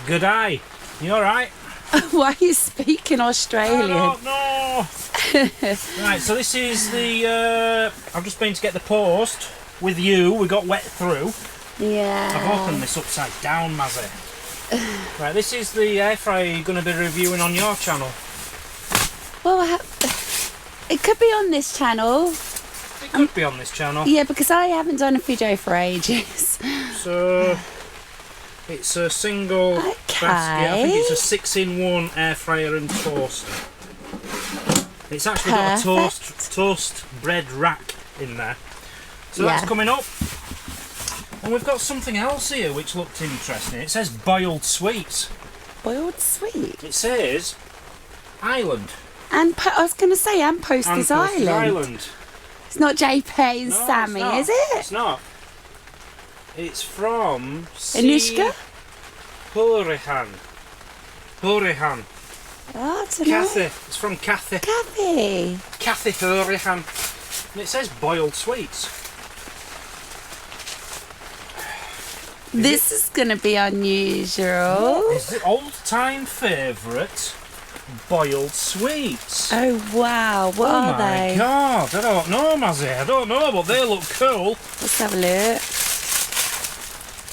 Good eye. You alright? Why are you speaking Australian? I don't know. Right, so this is the... I've just been to get the post with you. We got wet through. Yeah. I've opened this upside down, Mazzy. Right, this is the air fryer you're going to be reviewing on your channel. Well, it could be on this channel. It could be on this channel. Yeah, because I haven't done a video for ages. So... It's a single basket. I think it's a 6-in-1 air fryer and toaster. It's actually got a toast bread rack in there. So that's coming up. And we've got something else here which looked interesting. It says boiled sweets. Boiled sweet? It says Island. And I was going to say, and Posters Island. It's not JP and Sammy, is it? It's not. It's from Anushka? Hurahan. Oh, I don't know. Kathy. It's from Kathy. Kathy Hurahan. And it says boiled sweets. This is going to be unusual. What is the all-time favourite boiled sweets? Oh, wow. What are they? Oh, my God. I don't know, Mazzy. I don't know, but they look cool. Let's have a look.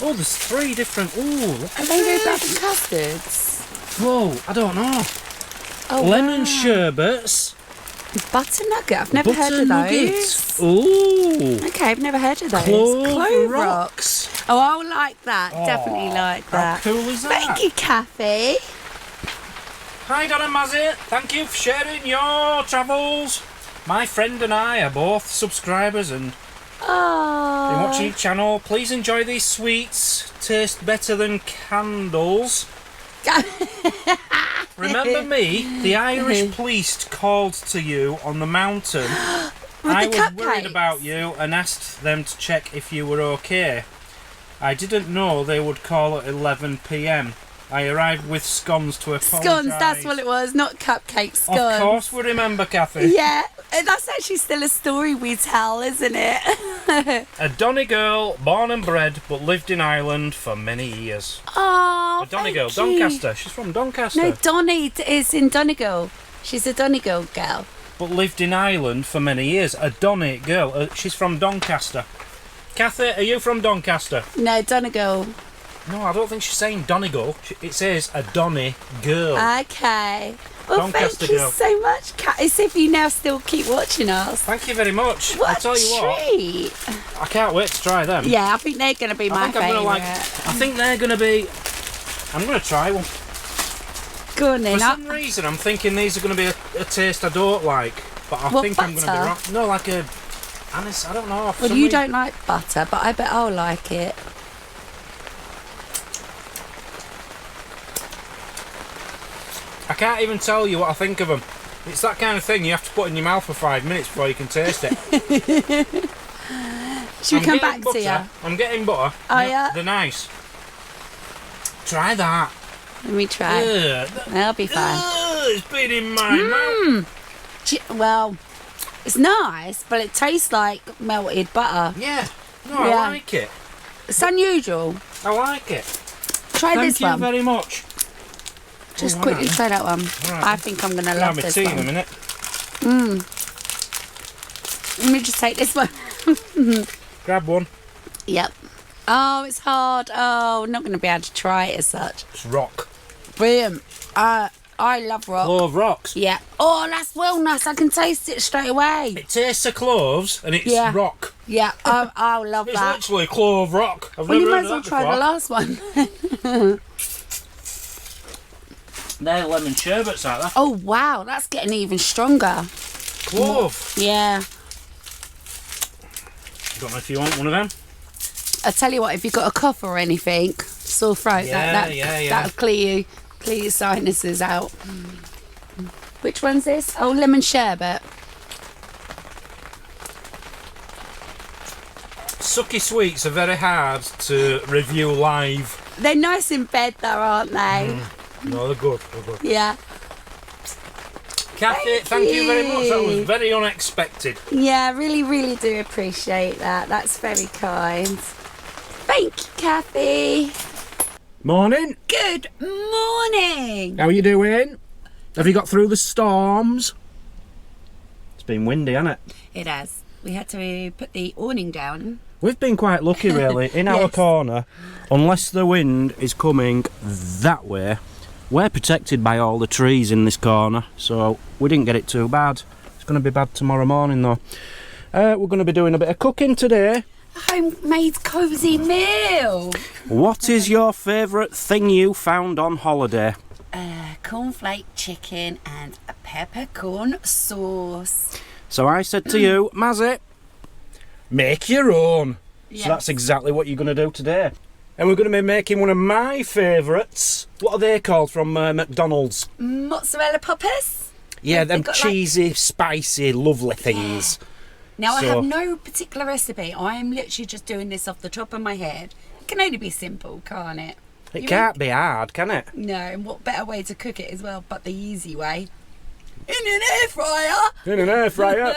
Oh, there's 3 different... Ooh, look Are at they this. rhubarb and custards? Whoa, I don't know. Oh, Lemon wow. sherbets. Butter nugget. I've never heard of nuggets. those. Ooh. Okay, I've never heard of those. Clove rocks. Oh, I'll like that. Definitely like that. How cool is that? Thank you, Kathy. Hi, Don and Mazzy. Thank you for sharing your travels. My friend and I are both subscribers and Oh. been watching your channel. Please enjoy these sweets. Taste better than candles. Remember me? The Irish police called to you on the mountain. I was worried about you and asked them to check if you were okay. I didn't know they would call at 11 p.m. I arrived with scones to apologise. Scones, that's what it was, not cupcakes, scones. Of course we remember, Kathy. Yeah, and that's actually still a story we tell, isn't it? A Donny girl, born and bred, but lived in Ireland for many years. Oh, A Donny girl, Doncaster. She's from Doncaster. No, Donny is in Donegal. She's a Donegal girl. But lived in Ireland for many years. A Donny girl. She's from Doncaster. Kathy, are you from Doncaster? No, Donegal. No, I don't think she's saying Donegal. It says a Donny girl. Okay. Well, Doncaster thank you girl. so much, Kat. As if you now still keep watching us. Thank you very much. What I'll tell you a treat. what. I can't wait to try them. Yeah, I think they're going to be my favourite. I think they're going to be... I'm going to try one. Go on then. For some reason, I'm thinking these are going to be a taste I don't like. But I think I'm going to be wrong. No, like a... Anis, I don't know. Well, you don't like butter, but I bet I'll like it. I can't even tell you what I think of them. It's that kind of thing you have to put in your mouth for 5 minutes before you can taste it. Should we come back to you? I'm getting butter. Oh, yeah? They're nice. Try that. Let me try. That'll be fine. It's been in my mouth. Well, it's nice, but it tastes like melted butter. Yeah. No, I like it. It's unusual. I like it. Try this one. Thank you very much. Just quickly try that one. Right. I think I'm going to love this tea one. in a minute. Let me just take this one. Grab one. Yep. Oh, it's hard. Oh, I'm not going to be able to try it as such. It's rock. Brilliant. I love rock. Clove rocks. Yeah. Oh, that's well nice. I can taste it straight away. It tastes of cloves and it's rock. Yeah, I'll love that. It's literally clove rock. I've Well, never you might heard as well of that try before. the last one. They're lemon sherbets, aren't they? Oh, wow. That's getting even stronger. Clove. Yeah. Don't know if you want one of them. I tell you what, if you've got a cough or anything, sore throat, that'll clear your sinuses out. Which one's this? Oh, lemon sherbet. Sucky sweets are very hard to review live. They're nice in bed though, aren't they? No, they're good. They're good. Yeah. Kathy, thank you very much. That was very unexpected. Yeah, really, really do appreciate that. That's very kind. Thank you, Kathy. Morning. Good morning. How are you doing? Have you got through the storms? It's been windy, hasn't it? It has. We had to put the awning down. We've been quite lucky, really. In our corner, unless the wind is coming that way, we're protected by all the trees in this corner, so we didn't get it too bad. It's going to be bad tomorrow morning, though. We're going to be doing a bit of cooking today. A homemade cosy meal. What is your favourite thing you found on holiday? Cornflake chicken and a peppercorn sauce. So I said to you, Mazzy, make your own. Yes. So that's exactly what you're going to do today. And we're going to be making one of my favourites. What are they called from McDonald's? Mozzarella poppers. Yeah, them got, cheesy, spicy, lovely things. Now, I have no particular recipe. I am literally just doing this off the top of my head. It can only be simple, can't it? It can't be hard, can it? No, and what better way to cook it as well, but the easy way. In an air fryer! In an air fryer.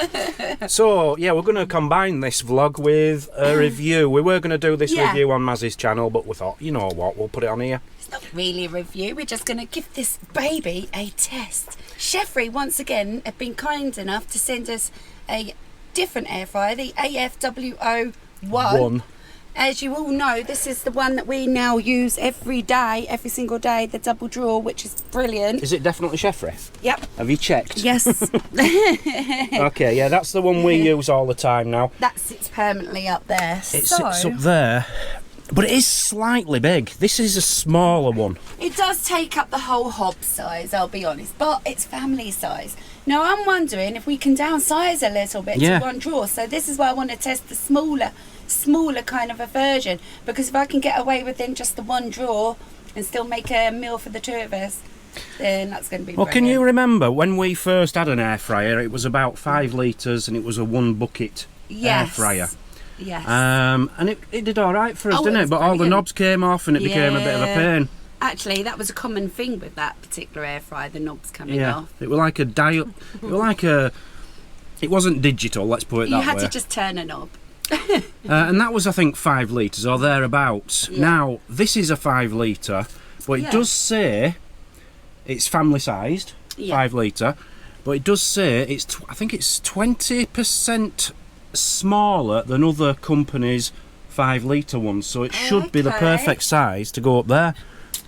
So, yeah, we're going to combine this vlog with a review. We were going to do this review on Mazzy's channel, but we thought, you know what, we'll put it on here. It's not really a review. We're just going to give this baby a test. Chefree, once again, have been kind enough to send us a different air fryer, the AFW01. As you all know, this is the one that we now use every day, every single day, the double drawer, which is brilliant. Is it definitely Chefree? Yep. Have you checked? Yes. Okay, yeah, that's the one we use all the time now. That sits permanently up there. It sits up there, but it is slightly big. This is a smaller one. It does take up the whole hob size, I'll be honest, but it's family size. Now, I'm wondering if we can downsize a little bit to one drawer. So this is why I want to test the smaller kind of a version, because if I can get away within just the one drawer and still make a meal for the two of us, then that's going to be brilliant. Can you remember when we first had an air fryer? It was about 5 litres and it was a 1 bucket air fryer. Yes. And it did all right for us, didn't it? But all the knobs came off and it became a bit of a pain. Actually, that was a common thing with that particular air fryer, the knobs coming off. It was like a dial. It was like a. It wasn't digital. Let's put it that way. You had to just turn a knob. And that was, I think, 5 litres or thereabouts. Yeah. Now this is a 5 litre, but it does say it's family sized, 5 litre. But it does say it's. I think it's 20% smaller than other companies' 5 litre ones. So it should be the perfect size to go up there.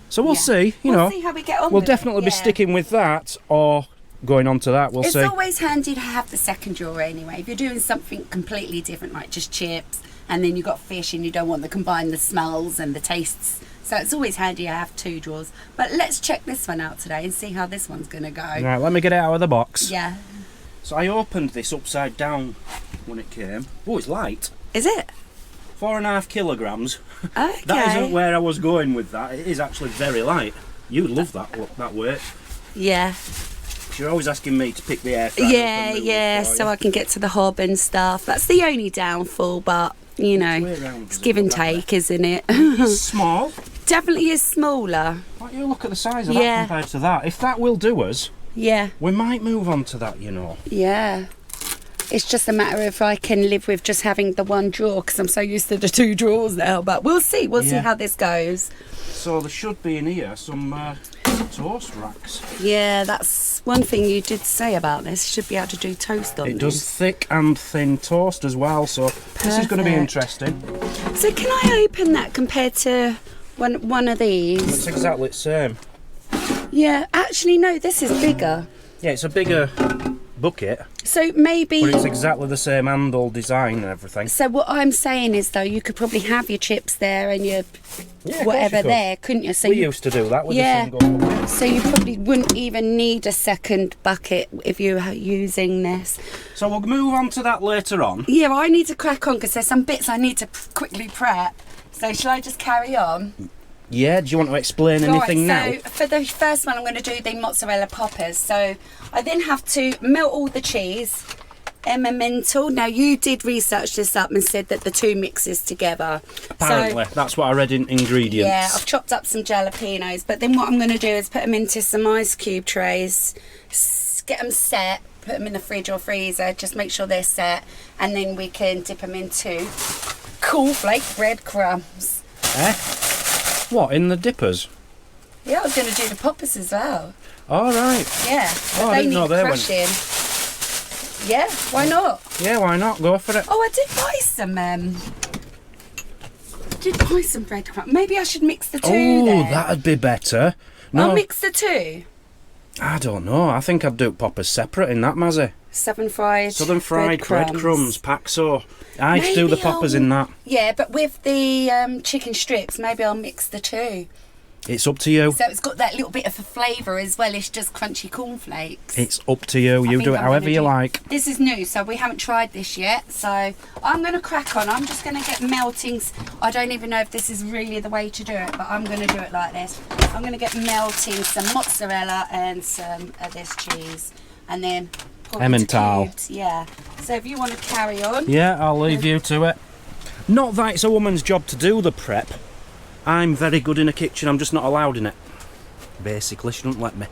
So we'll see, we'll see how we get on. We'll definitely be sticking with that or going on to that. We'll see. It's always handy to have the second drawer anyway. If you're doing something completely different, like just chips, and then you've got fish and you don't want to combine the smells and the tastes. So it's always handy to have 2 drawers. But let's check this one out today and see how this one's going to go. Right, let me get it out of the box. Yeah. So I opened this upside down when it came. Oh, it's light. Is it? 4.5 kilograms. Okay. That isn't where I was going with that. It is actually very light. You'd love that weight. Yeah. You're always asking me to pick the air fryer up and so I can get to the hob and stuff. That's the only downfall, but you know, it's give and take, isn't it? It's small. Definitely is smaller. Why don't you look at the size of that compared to that? If that will do us, we might move on to that, you know. Yeah. It's just a matter of if I can live with just having the one drawer, because I'm so used to the 2 drawers now. But we'll see. We'll see how this goes. So there should be in here some toast racks. Yeah, that's one thing you did say about this. You should be able to do toast on it. It does thick and thin toast as well. So this is going to be interesting. So can I open that compared to one of these? It's exactly the same. Yeah, actually no, this is bigger. Yeah, it's a bigger bucket. So maybe... But it's exactly the same handle design and everything. So what I'm saying is, though, you could probably have your chips there and your whatever there, couldn't you? So we used to do that with a single bucket. So you probably wouldn't even need a second bucket if you were using this. So we'll move on to that later on. Yeah, well, I need to crack on because there's some bits I need to quickly prep. So shall I just carry on? Yeah, do you want to explain anything now? So for the first one, I'm going to do the mozzarella poppers. So I then have to melt all the cheese, emmental. Now you did research this up and said that the 2 mixes together. Apparently, that's what I read in ingredients. Yeah, I've chopped up some jalapenos, but then what I'm going to do is put them into some ice cube trays, get them set, put them in the fridge or freezer, just make sure they're set, and then we can dip them into cornflake breadcrumbs. What, in the dippers? Yeah, I was going to do the poppers as well. All right. Yeah. Oh, I didn't know they went. Yeah, why not? Yeah, why not? Go for it. Oh, I did buy some breadcrumbs. Maybe I should mix the two then. Oh, that'd be better. No, I'll mix the two. I don't know. I think I'd do poppers separate in that, Mazzy. Southern fried breadcrumbs, Paxo. I'd do the poppers in that. Yeah, but with the chicken strips, maybe I'll mix the two. It's up to you. So it's got that little bit of a flavour as well as just crunchy cornflakes. It's up to you. You do it however you like. This is new, so we haven't tried this yet. So I'm going to crack on. I'm just going to get melting. I don't even know if this is really the way to do it, but I'm going to do it like this. I'm going to get melting some mozzarella and some of this cheese. And then put it into cubes. Yeah. So if you want to carry on. Yeah, I'll leave you to it. Not that it's a woman's job to do the prep. I'm very good in a kitchen, I'm just not allowed in it. Basically, she don't let me.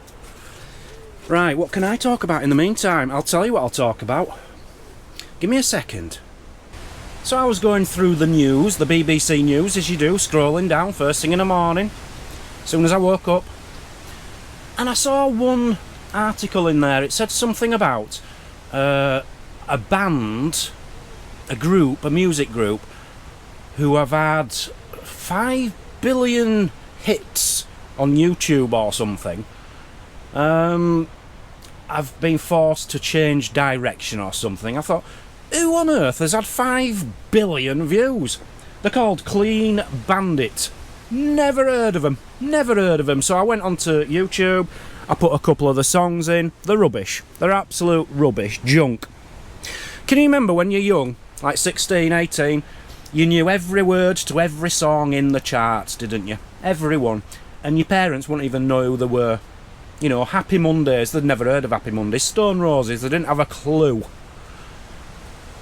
Right, what can I talk about in the meantime? I'll tell you what I'll talk about. Give me a second. So I was going through the news, the BBC News, as you do, scrolling down first thing in the morning, as soon as I woke up. And I saw one article in there. It said something about a band, a group, a music group, who have had 5 billion hits on YouTube or something. I've been forced to change direction or something. I thought, who on earth has had 5 billion views? They're called Clean Bandit. Never heard of them. Never heard of them. So I went onto YouTube. I put a couple of the songs in. They're rubbish. They're absolute rubbish. Junk. Can you remember when you're young, like 16, 18, you knew every word to every song in the charts, didn't you? Everyone. And your parents wouldn't even know who they were. You know, Happy Mondays, they'd never heard of Happy Mondays. Stone Roses, they didn't have a clue.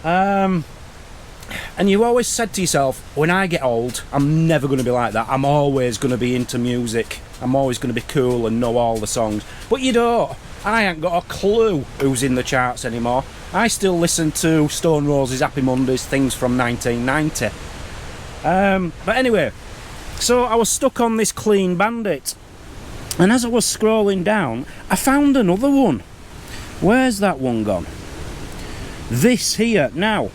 And you always said to yourself, when I get old, I'm never going to be like that. I'm always going to be into music. I'm always going to be cool and know all the songs. But you don't. I ain't got a clue who's in the charts anymore. I still listen to Stone Roses, Happy Mondays, things from 1990. But anyway, so I was stuck on this Clean Bandit. And as I was scrolling down, I found another one. Where's that one gone? This here. Now,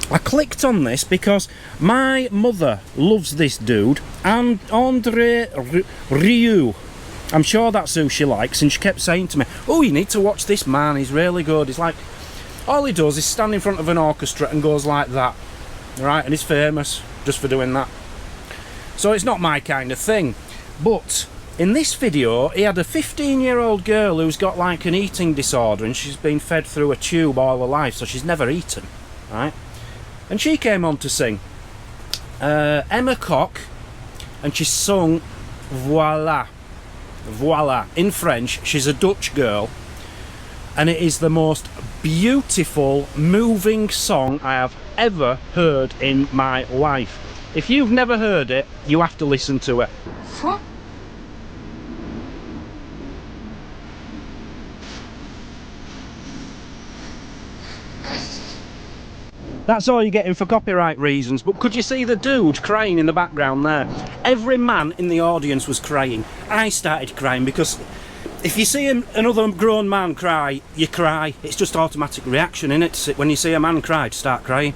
I clicked on this because my mother loves this dude, and Andre Rieu. I'm sure that's who she likes, and she kept saying to me, oh, you need to watch this man, he's really good. He's like, all he does is stand in front of an orchestra and goes like that, right? And he's famous just for doing that. So it's not my kind of thing. But in this video, he had a 15-year-old girl who's got like an eating disorder, and she's been fed through a tube all her life, so she's never eaten, right? And she came on to sing Emma Cock, and she sung Voila. Voila, in French. She's a Dutch girl, and it is the most beautiful, moving song I have ever heard in my life. If you've never heard it, you have to listen to it. That's all you're getting for copyright reasons. But could you see the dude crying in the background there? Every man in the audience was crying. I started crying because if you see another grown man cry, you cry. It's just automatic reaction, innit? When you see a man cry, to start crying.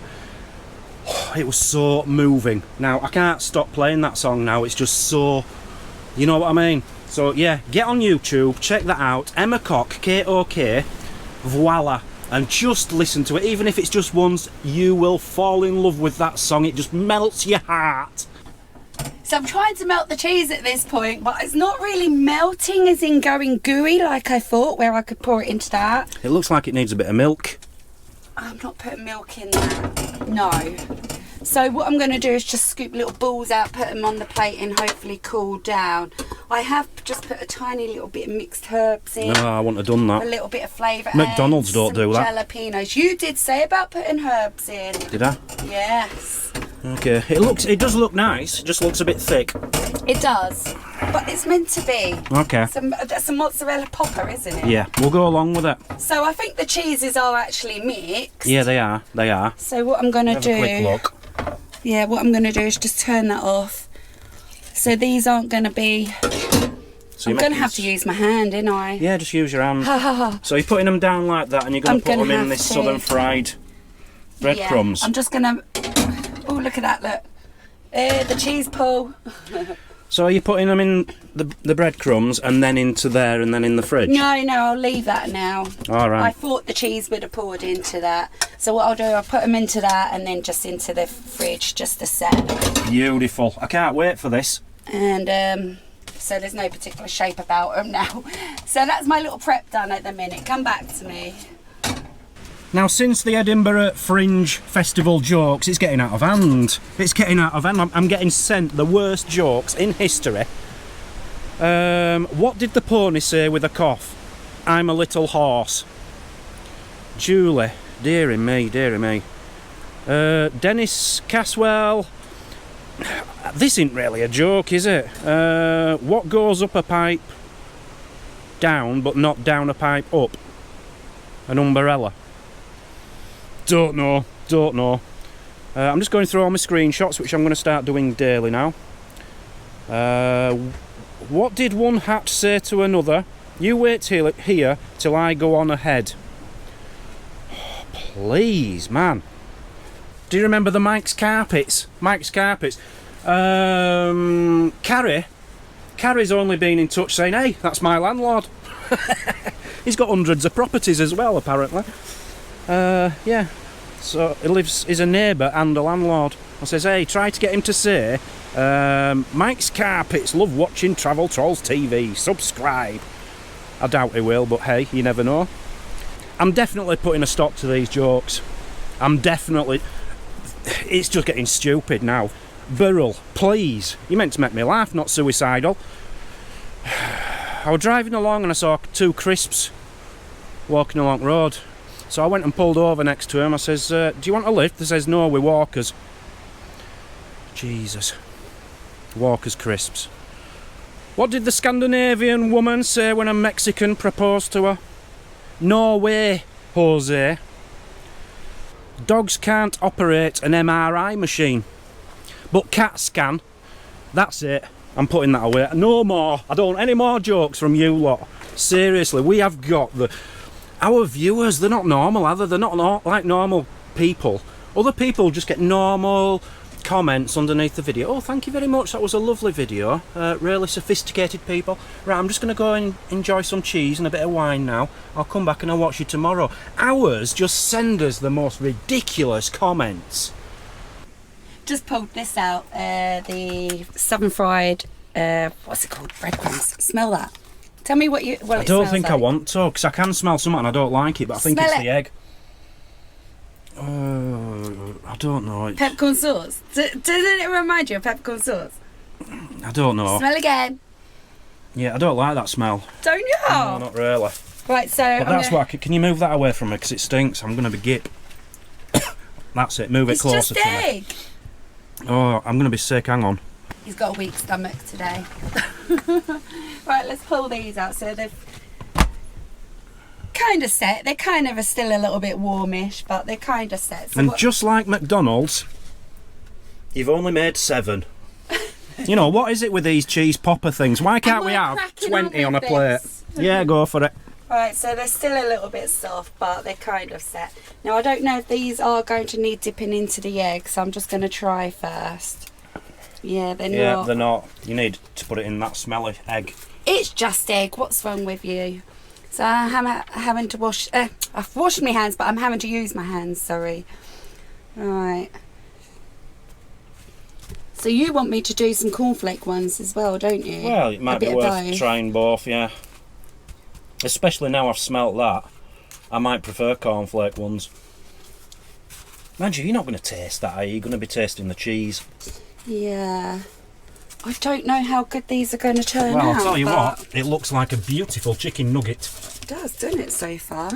It was so moving. Now, I can't stop playing that song now. It's just so... You know what I mean? So, yeah, get on YouTube, check that out. Emma Cock, K-O-K, Voila. And just listen to it, even if it's just once, you will fall in love with that song. It just melts your heart. So I'm trying to melt the cheese at this point, but it's not really melting as in going gooey like I thought, where I could pour it into that. It looks like it needs a bit of milk. I'm not putting milk in that, no. So what I'm going to do is just scoop little balls out, put them on the plate and hopefully cool down. I have just put a tiny little bit of mixed herbs in. No, I wouldn't have done that. A little bit of flavour. McDonald's don't do that. Jalapenos. You did say about putting herbs in. Did I? Yes. Okay. It does look nice. It just looks a bit thick. It does. But it's meant to be. Okay. That's a mozzarella popper, isn't it? Yeah, we'll go along with it. So I think the cheeses are actually mixed. Yeah, they are. They are. So what I'm going to do... Have a quick look. Yeah, what I'm going to do is just turn that off. So these aren't going to be... So I'm going to have to use my hand, ain't I? Yeah, just use your hand. So you're putting them down like that and you're going to put them in this southern fried breadcrumbs. Yeah, I'm just going to... Oh, look at that, look. The cheese pull. So are you putting them in the breadcrumbs and then into there and then in the fridge? No, I'll leave that now. All right. I thought the cheese would have poured into that. So what I'll do, I'll put them into that and then just into the fridge just to set. Beautiful. I can't wait for this. And so there's no particular shape about them now. So that's my little prep done at the minute. Come back to me. Now, since the Edinburgh Fringe Festival jokes, it's getting out of hand. It's getting out of hand. I'm getting sent the worst jokes in history. What did the pony say with a cough? I'm a little horse. Julie, dearie me, dearie me. Dennis Caswell. This isn't really a joke, is it? What goes up a pipe down, but not down a pipe up? An umbrella. Don't know. I'm just going through all my screenshots, which I'm going to start doing daily now. What did one hat say to another? You wait here till I go on ahead. Oh, please, man. Do you remember the Mike's Carpets? Mike's Carpets. Carrie's only been in touch saying, hey, that's my landlord. He's got hundreds of properties as well, apparently. Yeah, so he's a neighbour and a landlord. I says, hey, try to get him to say, Mike's Carpets, love watching Travel Trolls TV, subscribe. I doubt he will, but hey, you never know. I'm definitely putting a stop to these jokes. It's just getting stupid now. Burrell, please, you meant to make me laugh, not suicidal. I was driving along and I saw two crisps walking along the road. So I went and pulled over next to him. I says, do you want a lift? They says, no, we're walkers. Jesus. Walkers crisps. What did the Scandinavian woman say when a Mexican proposed to her? No way, Jose. Dogs can't operate an MRI machine. But cats can. That's it. I'm putting that away. No more. I don't want any more jokes from you lot. Seriously, we have got our viewers, they're not normal, are they? They're not like normal people. Other people just get normal comments underneath the video. Oh, thank you very much, that was a lovely video. Really sophisticated people. Right, I'm just going to go and enjoy some cheese and a bit of wine now. I'll come back and I'll watch you tomorrow. Ours just send us the most ridiculous comments. Just pulled this out, the southern fried, what's it called? Breadcrumbs. Smell that. Tell me what I don't think I want to, because I can smell something and I don't like it, but I think it's the egg. I don't know. Peppercorn sauce. Doesn't it remind you of peppercorn sauce? I don't know. Smell again. Yeah, I don't like that smell. Don't you? No, not really. Right, so... But that's why, can you move that away from me, because it stinks. I'm going to be gip. That's it, move it closer to me. It's just egg. Oh, I'm going to be sick, hang on. He's got a weak stomach today. Right, let's pull these out. So they've kind of set. They kind of are still a little bit warmish, but they're kind of set. So and just like McDonald's, you've only made 7. You know, what is it with these cheese popper things? Why can't we have 20 on a plate? Yeah, go for it. Right, so they're still a little bit soft, but they're kind of set. Now, I don't know if these are going to need dipping into the egg, so I'm just going to try first. Yeah, they're not. Yeah, they're not. You need to put it in that smelly egg. It's just egg. What's wrong with you? So I'm having to wash... I've washed my hands, but I'm having to use my hands, sorry. Right. So you want me to do some cornflake ones as well, don't you? Well, it might be worth trying both, yeah. Especially now I've smelt that. I might prefer cornflake ones. Mind you, you're not going to taste that, are you? You're going to be tasting the cheese. Yeah. I don't know how good these are going to turn out. Well, I'll tell you what, it looks like a beautiful chicken nugget. It does, doesn't it, so far?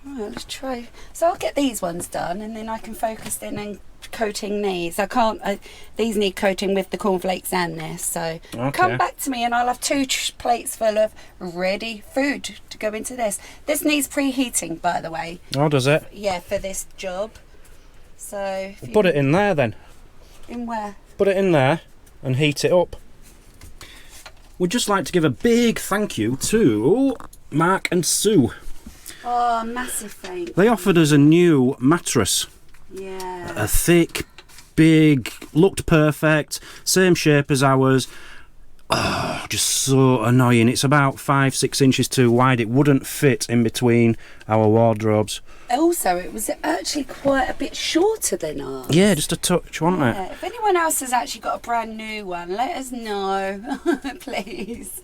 Right, let's try. So I'll get these ones done, and then I can focus in and coating these. I can't. These need coating with the cornflakes and this. So okay. Come back to me, and I'll have 2 plates full of ready food to go into this. This needs preheating, by the way. Oh, does it? Yeah, for this job. So put it in there then. In where? Put it in there and heat it up. we'd just like to give a big thank you to Mark and Sue. Oh, massive thank you. They offered us a new mattress. Yeah. A thick, big, looked perfect, same shape as ours. Oh, just so annoying. It's about 5-6 inches too wide. It wouldn't fit in between our wardrobes. Also, it was actually quite a bit shorter than ours. Yeah, just a touch, wasn't it? If anyone else has actually got a brand new one, let us know, please.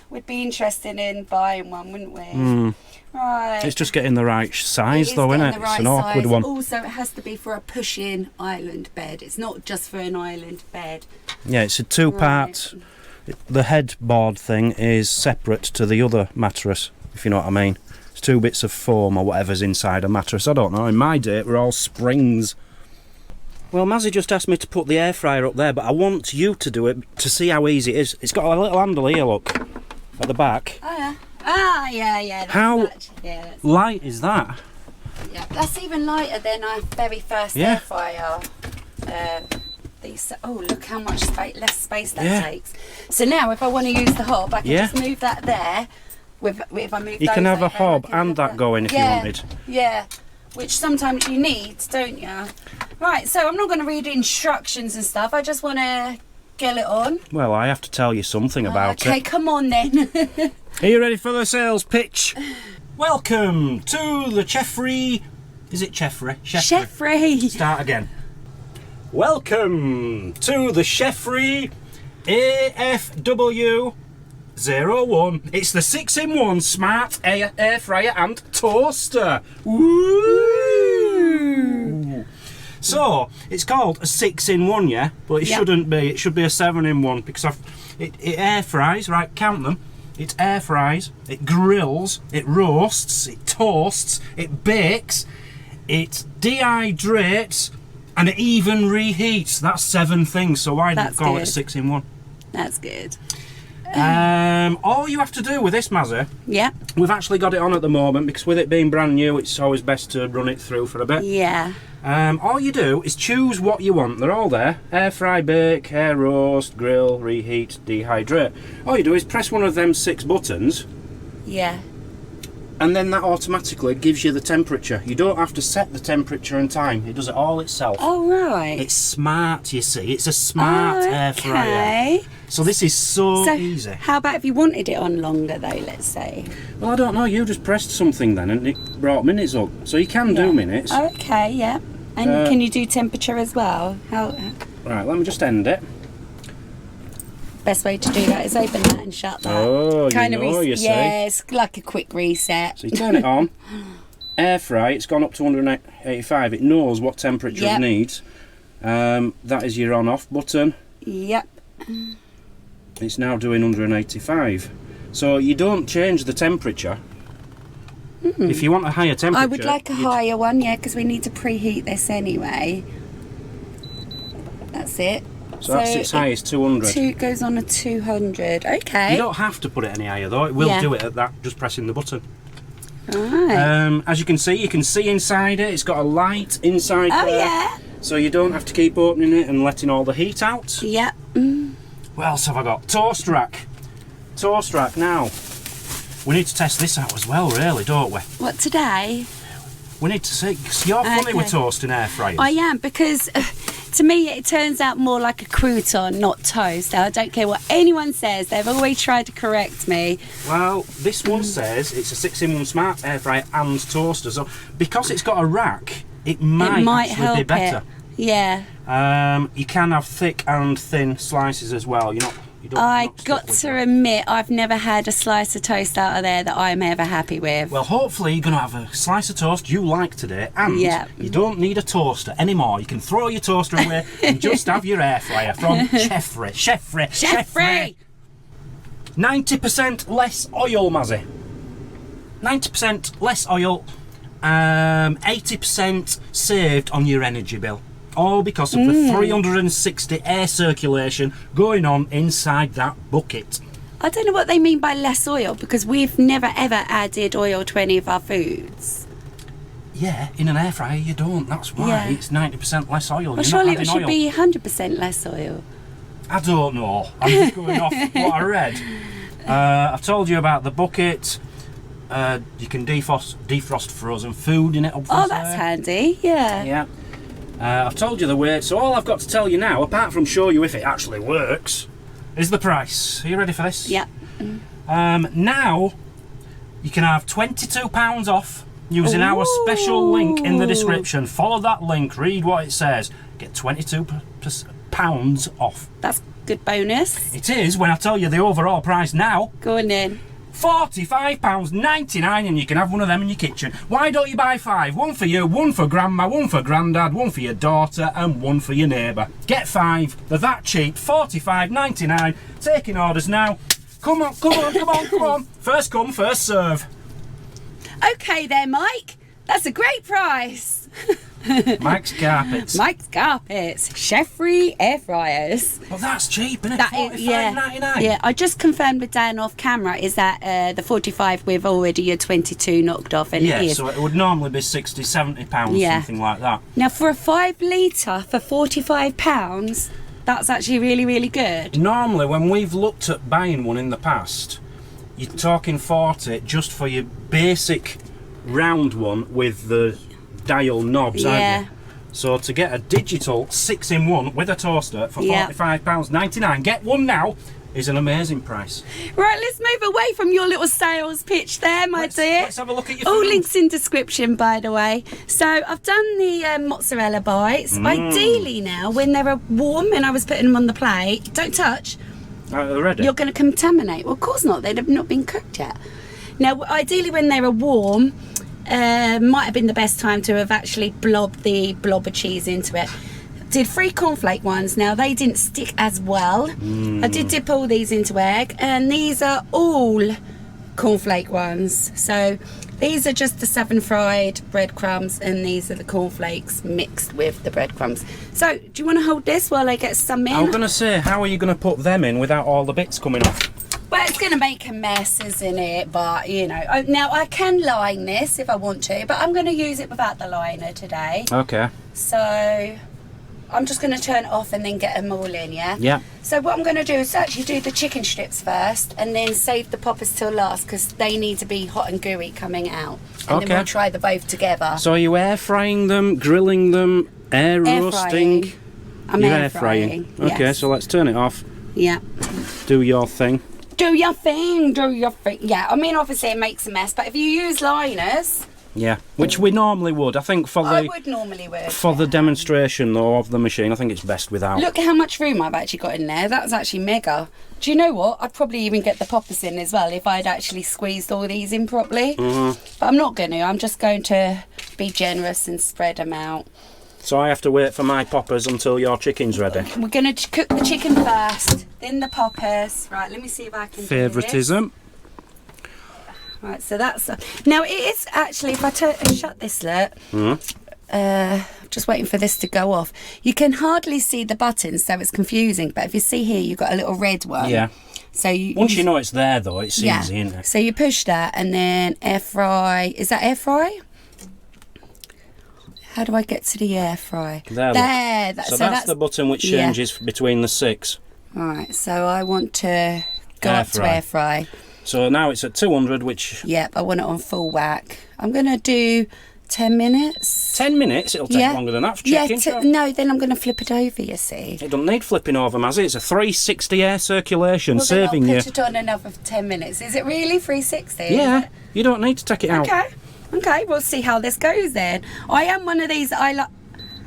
We'd be interested in buying one, wouldn't we? Right. It's just getting the right size, though, isn't it? Right, it's an awkward one. Also, it has to be for a push-in island bed. It's not just for an island bed. Yeah, it's a two-part. Right. The headboard thing is separate to the other mattress, if you know what I mean. It's 2 bits of foam or whatever's inside a mattress. I don't know. In my day, it were all springs. Well, Mazzy just asked me to put the air fryer up there, but I want you to do it to see how easy it is. It's got a little handle here, look, at the back. Oh, yeah. Ah, yeah. How light is that? Yeah, that's even lighter than our very first air fryer. Oh, look how much less space that takes. So now, if I want to use the hob, I can just move that there. If I move, you can have a hob and that going if you wanted. Yeah, which sometimes you need, don't you? Right. So I'm not going to read instructions and stuff. I just want to get it on. Well, I have to tell you something about it. Okay, come on then. Are you ready for the sales pitch? Welcome to the Chefree. Is it Chefree? Chefree. Start again. Welcome to the Chefree AFW01. It's the 6-in-1 smart air fryer and toaster. Woo! So it's called a 6-in-1, yeah, but it shouldn't be. It should be a 7-in-1 because it air fries. Right, count them. It air fries, it grills, it roasts, it toasts, it bakes, it dehydrates, and it even reheats. That's 7 things, so why did you call it a 6-in-1? That's good. All you have to do with this, Mazzy, yeah, we've actually got it on at the moment because with it being brand new, it's always best to run it through for a bit. Yeah. All you do is choose what you want. They're all there. Air fry, bake, air roast, grill, reheat, dehydrate. All you do is press one of them 6 buttons. Yeah. And then that automatically gives you the temperature. You don't have to set the temperature and time. It does it all itself. Oh, right. It's smart, you see. It's a smart air fryer. So this is so easy. How about if you wanted it on longer, though, let's say? Well, I don't know. You just pressed something then and it brought minutes up. So you can do minutes. Okay, yeah. And can you do temperature as well? Right, let me just end it. Best way to do that is open that and shut that. Oh, you see. Yeah, it's like a quick reset. So you turn it on, air fry, it's gone up to 185. It knows what temperature it needs. That is your on-off button. Yep. It's now doing 185. So you don't change the temperature. If you want a higher temperature... I would like a higher one, yeah, because we need to preheat this anyway. That's it. So that's its highest, 200. It goes on a 200, okay. You don't have to put it any higher though, it will do it at that, just pressing the button. Right. As you can see inside it, it's got a light inside there. Yeah. So you don't have to keep opening it and letting all the heat out. Yep. What else have I got? Toast rack. Toast rack now. We need to test this out as well, really, don't we? What, today? We need to see, because you're funny with toasting air fryers. I am, because to me it turns out more like a crouton, not toast. I don't care what anyone says, they've always tried to correct me. Well, this one says it's a 6-in-1 smart air fryer and toaster, so because it's got a rack, it might actually be better. Yeah. You can have thick and thin slices as well. I got to admit, I've never had a slice of toast out of there that I'm ever happy with. Well, hopefully you're going to have a slice of toast you like today, and you don't need a toaster anymore. You can throw your toaster away and just have your air fryer from Chefree. Chefree! 90% less oil, Mazzy. 90% less oil, 80% saved on your energy bill. All because of the 360 air circulation going on inside that bucket. I don't know what they mean by less oil, because we've never ever added oil to any of our foods. Yeah, in an air fryer you don't, that's why it's 90% less oil. Well, surely it should be 100% less oil. I don't know. I'm just going off what I read. I've told you about the bucket. You can defrost frozen food in it, obviously. Oh, that's handy, yeah. Yeah. I've told you the weight, so all I've got to tell you now, apart from show you if it actually works, is the price. Are you ready for this? Yeah. Now, you can have £22 off using our special link in the description. Follow that link, read what it says. Get £22 off. That's a good bonus. It is when I tell you the overall price now. Go on then. £45.99 and you can have one of them in your kitchen. Why don't you buy 5? One for you, one for grandma, one for granddad, one for your daughter and one for your neighbour. Get 5. They're that cheap. £45.99. Taking orders now. Come on, come on, come on, come on. First come, first serve. Okay there, Mike. That's a great price. Mike's Carpets. Mike's Carpets. Chefree Air Fryers. Well, that's cheap, isn't it? That is, £45.99. Yeah, I just confirmed with Dan off camera is that the 45 we've already your 22 knocked off, and it is. So it would normally be £60, £70, something like that. Now for a 5 litre for £45, that's actually really, really good. Normally, when we've looked at buying one in the past, you're talking 40 just for your basic round one with the dial knobs, aren't you? So to get a digital 6-in-1 with a toaster for £45.99, get one now, is an amazing price. Right, let's move away from your little sales pitch there, my dear. Let's have a look at your All food. links in description, by the way. So I've done the mozzarella bites. Ideally now, when they're warm and I was putting them on the plate, don't touch. They're ready. You're going to contaminate. Well, of course not. They'd have not been cooked yet. Now, ideally when they were warm, might have been the best time to have actually blobbed the blob of cheese into it. Did 3 cornflake ones. Now they didn't stick as well. I did dip all these into egg, and these are all cornflake ones. So these are just the 7 fried breadcrumbs, and these are the cornflakes mixed with the breadcrumbs. So do you want to hold this while I get some in? I was going to say, how are you going to put them in without all the bits coming off? Well, it's going to make a mess, isn't it? But, you know, now I can line this if I want to, but I'm going to use it without the liner today. Okay. So I'm just going to turn it off and then get them all in, yeah? Yeah. So what I'm going to do is actually do the chicken strips first and then save the poppers till last because they need to be hot and gooey coming out. And then we'll try the both together. So are you air frying them, grilling them, air roasting? Frying. I'm You're air frying. Okay, yes. so let's turn it off. Yeah. Do your thing. Do your thing, do your thing. Yeah, I mean, obviously it makes a mess, but if you use liners... Yeah, which we normally would. I think for the... I would normally would. For the demonstration, though, of the machine, I think it's best without. Look at how much room I've actually got in there. That's actually mega. Do you know what? I'd probably even get the poppers in as well if I'd actually squeezed all these in properly. But I'm not going to. I'm just going to be generous and spread them out. So I have to wait for my poppers until your chicken's ready. We're going to cook the chicken first, then the poppers. Right, let me see if I can do this. Favouritism. Right, so that's... Now, it is actually, if I shut this, look, just waiting for this to go off. You can hardly see the buttons, so it's confusing. But if you see here, you've got a little red one. Yeah. So Once you know it's there, though, it's easy, isn't it? So you push that and then air fry. Is that air fry? How do I get to the air fry? There. So that's the button which changes between the 6. Alright, so I want to go up to air fry. So now it's at 200, which... Yep, I want it on full whack. I'm going to do 10 minutes. 10 minutes? It'll take longer than that for chicken. No, then I'm going to flip it over, you see. It doesn't need flipping over, Mazzy. It's a 360 air circulation, well, saving you... I'll put it on another 10 minutes. Is it really 360? Yeah, you don't need to take it out. Okay, we'll see how this goes then. I am one of these I like...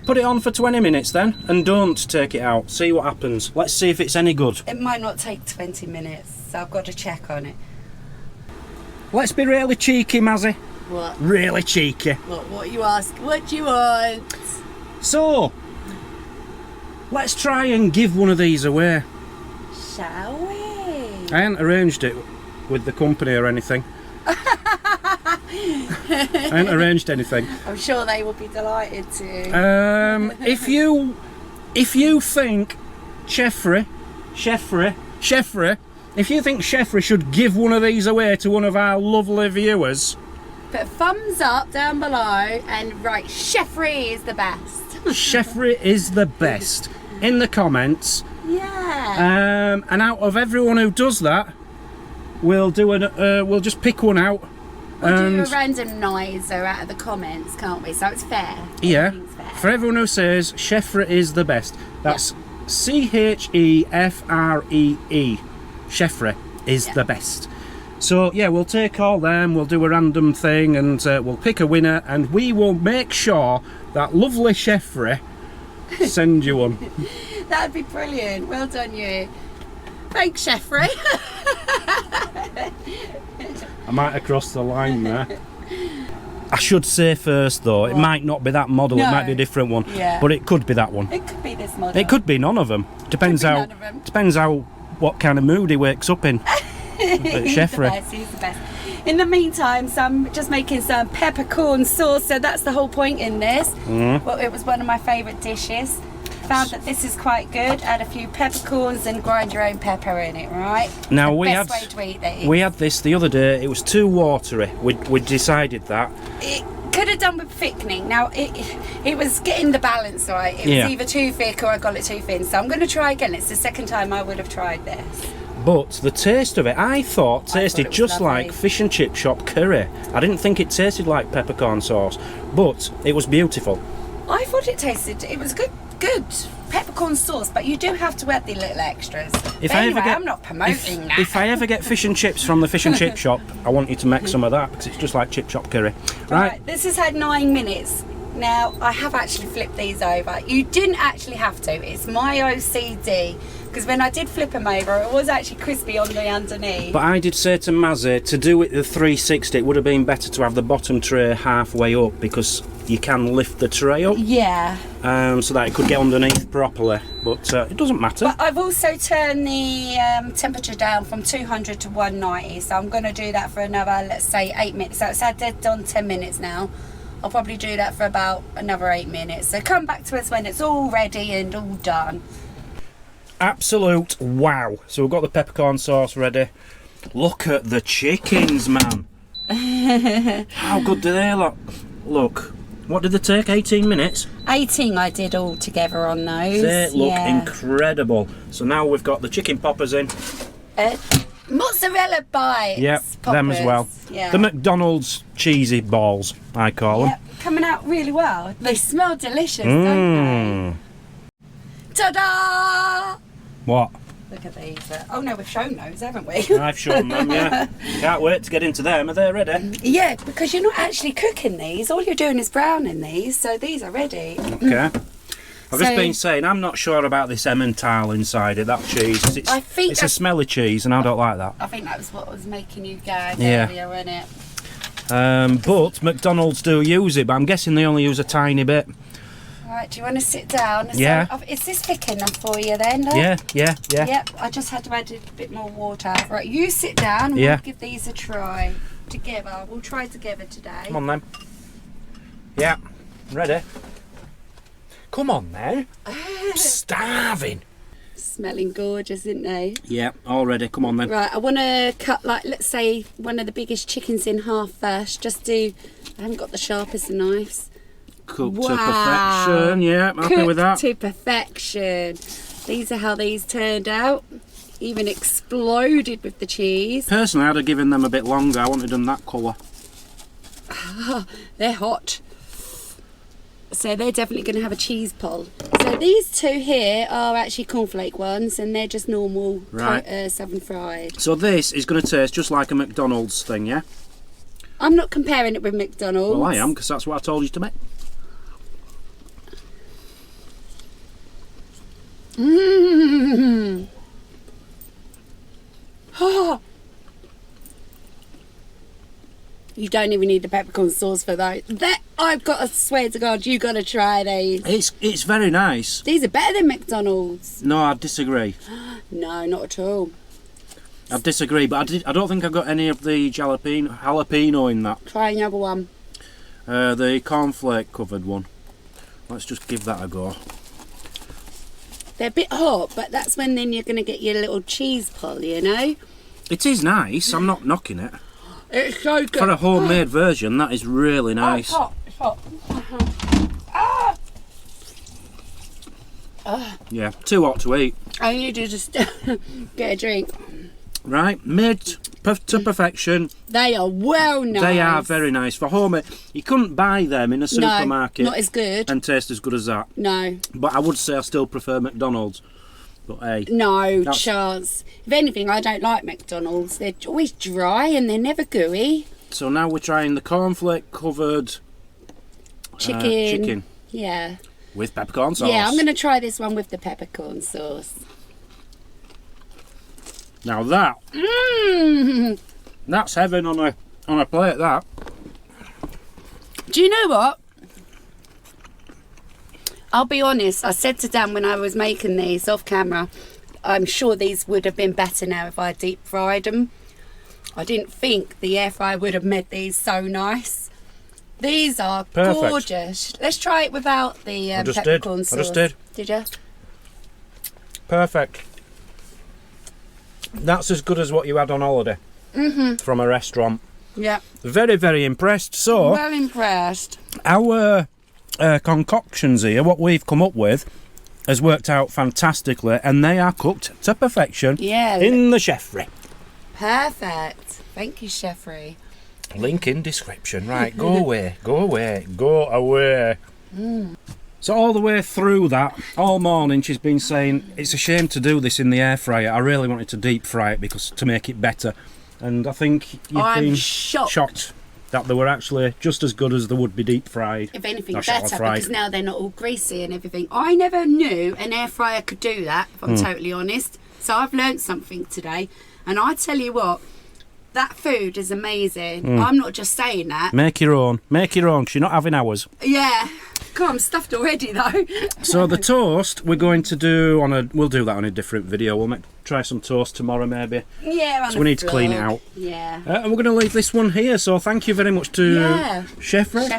Put it on for 20 minutes then, and don't take it out. See what happens. Let's see if it's any good. It might not take 20 minutes, so I've got to check on it. Let's be really cheeky, Mazzy. What? Really cheeky. What you ask? What do you want? So, let's try and give one of these away. Shall we? I haven't arranged it with the company or anything. I haven't arranged anything. I'm sure they will be delighted to. If you think Chefree, if you think Chefree should give one of these away to one of our lovely viewers, put a thumbs up down below and write Chefree is the best. Chefree is the best in the comments. Yeah. Yeah. And out of everyone who does that, we'll do we'll just pick one out. We'll do a randomiser out of the comments, can't we? So it's fair. Yeah. Fair. For everyone who says Chefree is the best, that's Chefree. Chefree is the best. So yeah, we'll take all them, we'll do a random thing, and we'll pick a winner, and we will make sure that lovely Chefree send you one. That'd be brilliant. Well done, you. Thanks, Chefree. I might have crossed the line there. I should say first though, it might not be that model, it might be a different one, but it could be that one. It could be this model. It could be none of them. Depends how what kind of mood he wakes up in. Chefree. He's the best. In the meantime, so I'm just making some peppercorn sauce, so that's the whole point in this. Well, it was one of my favourite dishes. Found that this is quite good. Add a few peppercorns and grind your own pepper in it, right? Now way to eat these. We had this the other day. It was too watery. We decided that. It could have done with thickening. Now it was getting the balance right. It was either too thick or I got it too thin. So I'm going to try again. It's the second time I would have tried this. But the taste of it, I thought tasted just lovely. like fish and chip shop curry. I didn't think it tasted like peppercorn sauce, but it was beautiful. I thought it was good peppercorn sauce, but you do have to add the little extras. I'm not promoting that. If I ever get fish and chips from the fish and chip shop, I want you to make some of that, because it's just like chip shop curry. Right, this has had 9 minutes. Now, I have actually flipped these over. You didn't actually have to. It's my OCD. Because when I did flip them over, it was actually crispy on the underneath. But I did say to Mazzy, to do it the 360, it would have been better to have the bottom tray halfway up, because you can lift the tray up. Yeah. So that it could get underneath properly. But it doesn't matter. But I've also turned the temperature down from 200 to 190. So I'm going to do that for another, let's say, 8 minutes. So it's had on 10 minutes now. I'll probably do that for about another 8 minutes. So come back to us when it's all ready and all done. Absolute wow. So we've got the peppercorn sauce ready. Look at the chickens, man. How good do they look? What did they take? 18 minutes? 18 I did all together on those. They look incredible. So now we've got the chicken poppers in. Mozzarella bites. Yep, poppers. them as well. Yeah. The McDonald's cheesy balls, I call them. Coming out really well. They smell delicious, don't they? Ta-da! What? Look at these. Oh no, we've shown those, haven't we? I've shown them, yeah. Can't wait to get into them. Are they ready? Yeah, because you're not actually cooking these. All you're doing is browning these, so these are ready. Okay. I've just been saying, I'm not sure about this Emmental inside it, that cheese. It's a smelly cheese, and I don't like that. I think that was what was making you gag earlier, wasn't it? But McDonald's do use it, but I'm guessing they only use a tiny bit. Right, do you want to sit down? Yeah. So, is this thick enough for you then? Look? Yeah. Yep, I just had to add a bit more water. Right, you sit down and we'll give these a try together. We'll try together today. Come on then. Yeah, ready? Come on then. I'm starving. Smelling gorgeous, isn't they? Yeah, all ready. Come on then. Right, I want to cut, like, let's say one of the biggest chickens in half first. I haven't got the sharpest of knives. Cooked to perfection, yeah, happy with that. To perfection. These are how these turned out. Even exploded with the cheese. Personally, I'd have given them a bit longer. I wanted them that colour. They're hot. So they're definitely going to have a cheese pull. So these two here are actually cornflake ones, and they're just normal southern fried. So this is going to taste just like a McDonald's thing, yeah? I'm not comparing it with McDonald's. Well, I am, because that's what I told you to make. Mmm. Oh. You don't even need the peppercorn sauce for those. I've got to swear to God, you got to try these. It's very nice. These are better than McDonald's. No, I disagree. No, not at all. I disagree, but I don't think I've got any of the jalapeno in that. Try another one. The cornflake covered one. Let's just give that a go. They're a bit hot, but that's when then you're going to get your little cheese pull, you know? It is nice, I'm not knocking it. It's so good. For a homemade version, that is really nice. Oh, it's hot. It's hot. Yeah, too hot to eat. I need to just get a drink. Right, made to perfection. They are well nice. They are very nice for home. You couldn't buy them in a supermarket. No, not as good. And taste as good as that. No. But I would say I still prefer McDonald's. But hey. No chance. If anything, I don't like McDonald's. They're always dry and they're never gooey. So now we're trying the cornflake covered chicken. Yeah. With peppercorn sauce. Yeah, I'm going to try this one with the peppercorn sauce. Now that, that's heaven on a plate, that. Do you know what? I'll be honest, I said to Dan when I was making these off camera, I'm sure these would have been better now if I deep fried them. I didn't think the air fryer would have made these so nice. These are perfect. Gorgeous. Let's try it without the peppercorn sauce. I just did. Did you? Perfect. That's as good as what you had on holiday from a restaurant. Yeah. Very, very impressed. So, well impressed. Our concoctions here, what we've come up with, has worked out fantastically, and they are cooked to perfection in the Chefree. Perfect. Thank you, Chefree. Link in description. Right, go away, go away, go away. So all the way through that, all morning she's been saying, it's a shame to do this in the air fryer. I really wanted to deep fry it because to make it better. And I think you've been shocked that they were actually just as good as they would be deep fried. If anything, better, because now they're not all greasy and everything. I never knew an air fryer could do that, if I'm totally honest. So I've learned something today. And I tell you what, that food is amazing. I'm not just saying that. Make your own. Make your own, 'cause you're not having ours. Yeah. God, I'm stuffed already though. So the toast we're going to do we'll do that on a different video. We'll try some toast tomorrow maybe. Yeah, so we need to clean it out. Yeah. And we're going to leave this one here. So thank you very much to Chefree.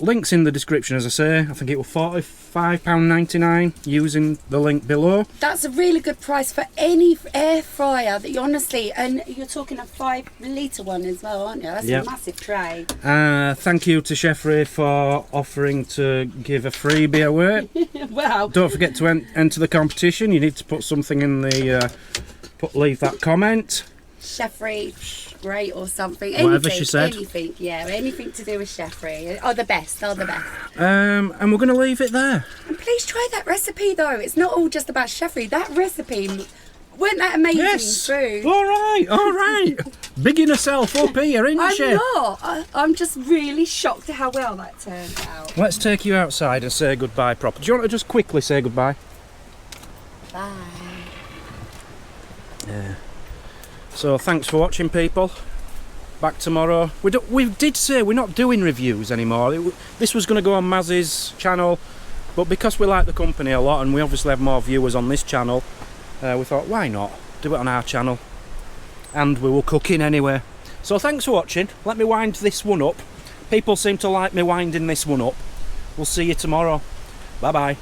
Links in the description, as I say. I think it was £45.99 using the link below. That's a really good price for any air fryer that you honestly, and you're talking a 5 litre one as well, aren't you? That's a massive tray. Thank you to Chefree for offering to give a freebie away. Wow. Don't forget to enter the competition. You need to put something in the leave that comment. Chefree great or something. Whatever she said. Anything, yeah, anything to do with Chefree. Oh, the best, oh the best. And we're going to leave it there. And please try that recipe though. It's not all just about Chefree. That recipe, wasn't that amazing food? All right. Bigging herself up here, isn't she? I'm not. I'm just really shocked at how well that turned out. Let's take you outside and say goodbye proper. Do you want to just quickly say goodbye? Bye. Yeah. So thanks for watching, people. Back tomorrow. We did say we're not doing reviews anymore. This was going to go on Mazzy's channel, but because we like the company a lot and we obviously have more viewers on this channel, we thought, why not do it on our channel? And we were cooking anyway. So thanks for watching. Let me wind this one up. People seem to like me winding this one up. We'll see you tomorrow. Bye bye.